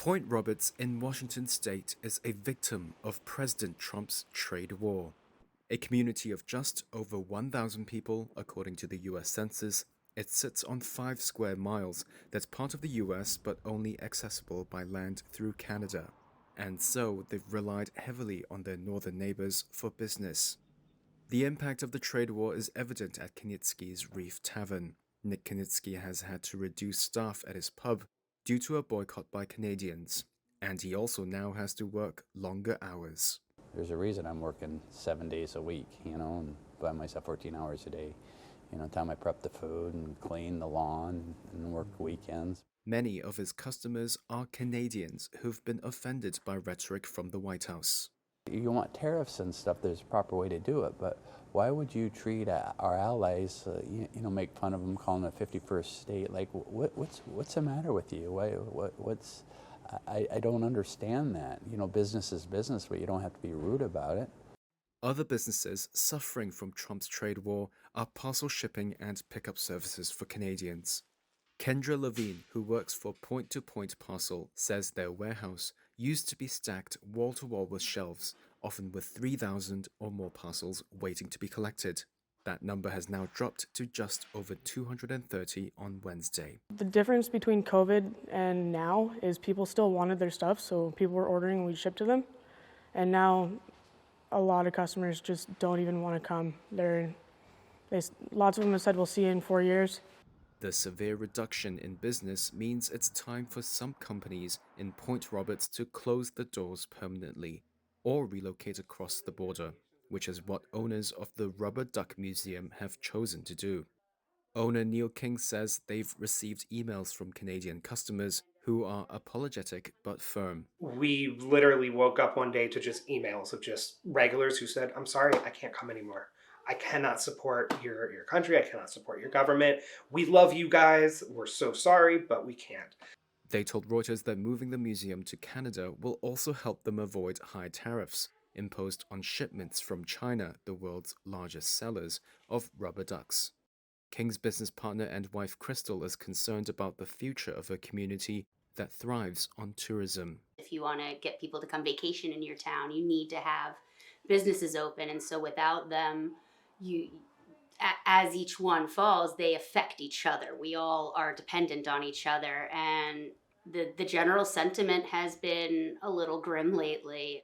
Point Roberts in Washington state is a victim of President Trump's trade war. A community of just over 1,000 people, according to the US Census, it sits on 5 square miles that's part of the US but only accessible by land through Canada. And so they've relied heavily on their northern neighbors for business. The impact of the trade war is evident at Knitsky's Reef Tavern. Nick Knitsky has had to reduce staff at his pub due to a boycott by Canadians, and he also now has to work longer hours. There's a reason I'm working 7 days a week, and by myself 14 hours a day. Time I prep the food and clean the lawn and work weekends. Many of his customers are Canadians who've been offended by rhetoric from the White House. You want tariffs and stuff, there's a proper way to do it, but why would you treat our allies, make fun of them, calling them a 51st state? Like, what's the matter with you? I don't understand that. Business is business, but you don't have to be rude about it. Other businesses suffering from Trump's trade war are parcel shipping and pickup services for Canadians. Kendra Levine, who works for Point to Point Parcel, says their warehouse used to be stacked wall to wall with shelves, often with 3,000 or more parcels waiting to be collected. That number has now dropped to just over 230 on Wednesday. The difference between COVID and now is people still wanted their stuff, so people were ordering and we'd ship to them. And now a lot of customers just don't even want to come. Lots of them have said, we'll see you in 4 years. The severe reduction in business means it's time for some companies in Point Roberts to close the doors permanently or relocate across the border, which is what owners of the Rubber Duck Museum have chosen to do. Owner Neil King says they've received emails from Canadian customers who are apologetic but firm. We literally woke up one day to just emails of just regulars who said, I'm sorry, I can't come anymore. I cannot support your country. I cannot support your government. We love you guys. We're so sorry, but we can't. They told Reuters that moving the museum to Canada will also help them avoid high tariffs imposed on shipments from China, the world's largest sellers of rubber ducks. King's business partner and wife Crystal is concerned about the future of a community that thrives on tourism. If you want to get people to come vacation in your town, you need to have businesses open. And so without them, as each one falls, they affect each other. We all are dependent on each other. And the general sentiment has been a little grim lately.